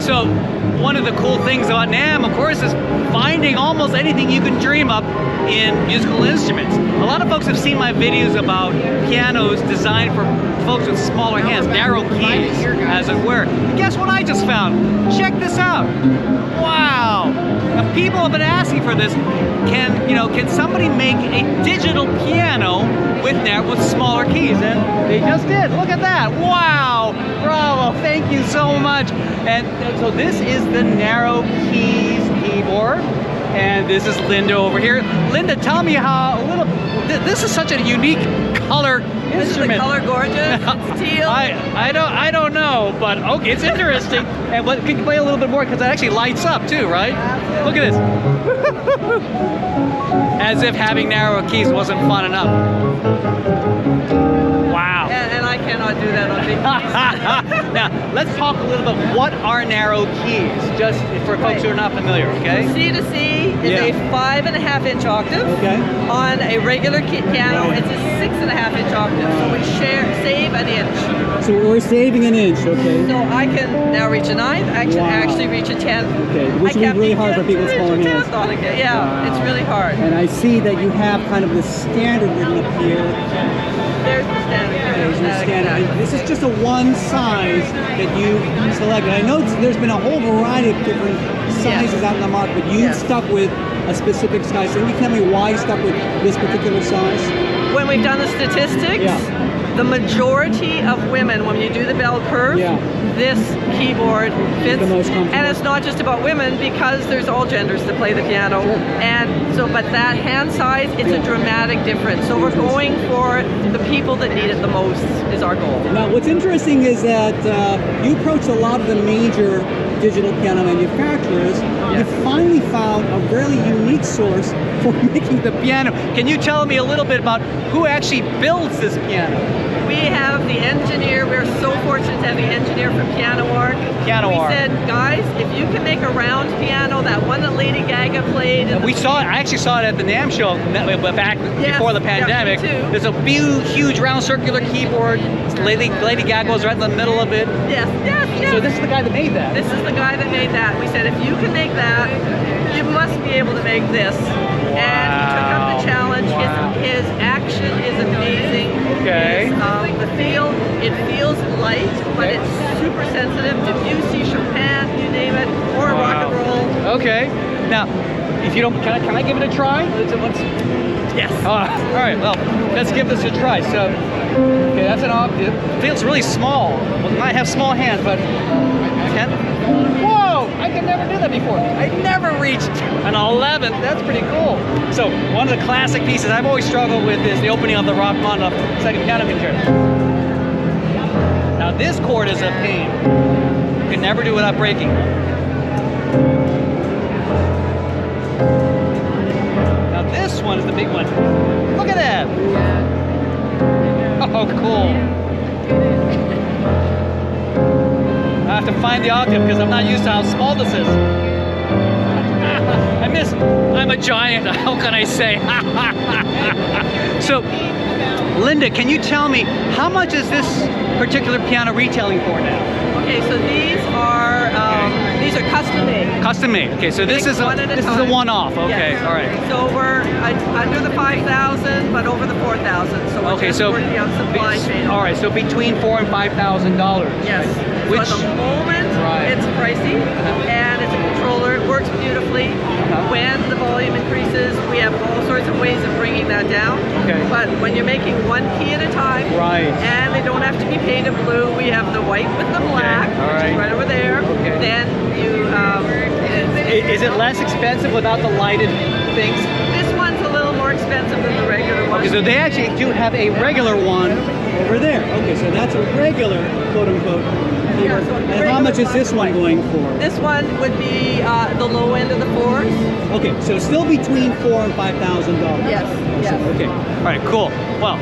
So one of the cool things about NAMM, of course, is finding almost anything you can dream up in musical instruments. A lot of folks have seen my videos about pianos designed for folks with smaller hands, narrow keys, as it were. And guess what I just found? Check this out. Wow. Now, people have been asking for this. Can somebody make a digital piano with smaller keys? And they just did. Look at that. Wow. Bravo. Thank you so much. And so this is the narrow keys keyboard. And this is Linda over here. Linda, tell me this is such a unique color instrument. This is the color gorgeous. It's teal. I don't know, but okay, it's interesting. And could you play a little bit more, because it actually lights up too, right? Absolutely. Look at this. As if having narrow keys wasn't fun enough. Wow. And I cannot do that on big keys. Now, let's talk a little bit. What are narrow keys? Just for folks who are not familiar, okay? C to C is a 5.5-inch octave. Okay. On a regular piano, it's a 6.5-inch octave. So we save an inch. So we're saving an inch, okay? So I can now reach a ninth. I can actually reach a 10th. Okay, which would be really hard for people with smaller hands. Yeah, it's really hard. And I see that you have kind of the standard written up here. There's the standard. This is just a one size that you selected. I know there's been a whole variety of different sizes out in the market, but you stuck with a specific size. So can you tell me why you stuck with this particular size? When we've done the statistics, the majority of women, when you do the bell curve, this keyboard fits. And it's not just about women, because there's all genders that play the piano. Sure. And so, but that hand size, it's a dramatic difference. So we're going for the people that need it the most is our goal. Now, what's interesting is that you approached a lot of the major digital piano manufacturers. You finally found a really unique source for making the piano. Can you tell me a little bit about who actually builds this piano? We have the engineer. We're so fortunate to have the engineer from PianoArc. PianoArc. We said, guys, if you can make a round piano, that one that Lady Gaga played. I actually saw it at the NAMM show back before the pandemic. There's a huge round circular keyboard. Lady Gaga was right in the middle of it. Yes. So this is the guy that made that. This is the guy that made that. We said, if you can make that, you must be able to make this. Wow. And he took up the challenge. Wow. His action is amazing. Okay. It feels light, but it's super sensitive. Debussy, Chopin, you name it, or rock and roll. Okay. Now, if you don't, can I give it a try? Yes. All right. Well, let's give this a try. So, okay, that's an octave. It feels really small. Well, I have small hands, but I can. Whoa! I could never do that before. I never reached an 11th. That's pretty cool. So, one of the classic pieces I've always struggled with is the opening of the Rachmaninoff Second Piano Concerto. Now, this chord is a pain. You can never do without breaking. Now, this one is the big one. Look at that. Oh, cool. I have to find the octave because I'm not used to how small this is. I'm a giant, how can I say? So, Linda, can you tell me, how much is this particular piano retailing for now? Okay, so these are custom made. Custom made. Okay, so this is a one-off. Okay, all right. So we're under the 5,000, but over the 4,000. So we're just working on supply chain. All right, so between $4,000 and $5,000. Yes. Which so at the moment it's pricey, and it's a controller. It works beautifully. When the volume increases, we have all sorts of ways of bringing that down. Okay. But when you're making one key at a time, and they don't have to be painted blue, we have the white with the black, which is right over there. Okay. Then you. Is it less expensive without the lighted things? This one's a little more expensive than the regular one. Okay, so they actually do have a regular one over there. Okay, so that's a regular, quote-unquote, keyboard. And how much is this one going for? This one would be the low end of the fours. Okay, so still between $4,000 and $5,000. Yes. Okay. All right. Cool. Well,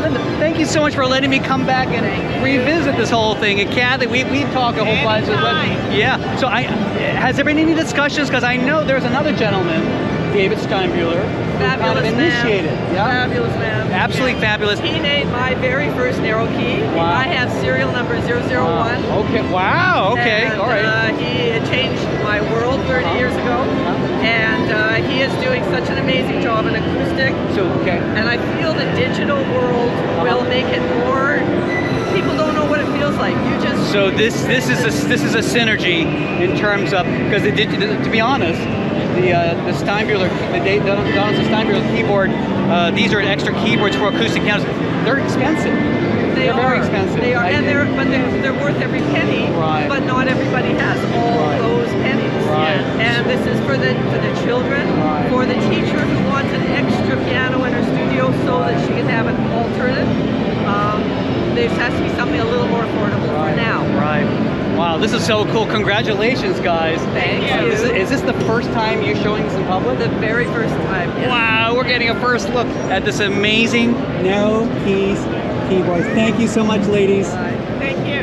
Linda, thank you so much for letting me come back and revisit this whole thing. And Kathy, we talked a whole bunch. Yeah. So has there been any discussions? Because I know there's another gentleman, David Steinberg, fabulous kind of initiated. Man. Yeah. Fabulous man. Absolutely fabulous. He made my very first narrow key. Wow. I have serial number 001. Okay. Wow. Okay. And, all right. He 30 years ago, and he is doing such an amazing job in acoustic. So, okay. And I feel the digital world will make it more. People don't know what it feels like. You just. So this is a synergy in terms of, because to be honest, the Steinberg, the Steinberg keyboard, these are extra keyboards for acoustic pianos. They're expensive. They're very expensive. They are, and they're worth every penny. Right. But not everybody has all those pennies. Right. And this is for the children, for the teacher who wants an extra piano in her studio so that she can have an alternate. There has to be something a little more affordable for now. Right. Wow, this is so cool. Congratulations, guys. Thank you. Is this the first time you're showing this in public? The very first time. Yes. Wow, we're getting a first look at this amazing no keys keyboards. Thank you so much, ladies. Thank you.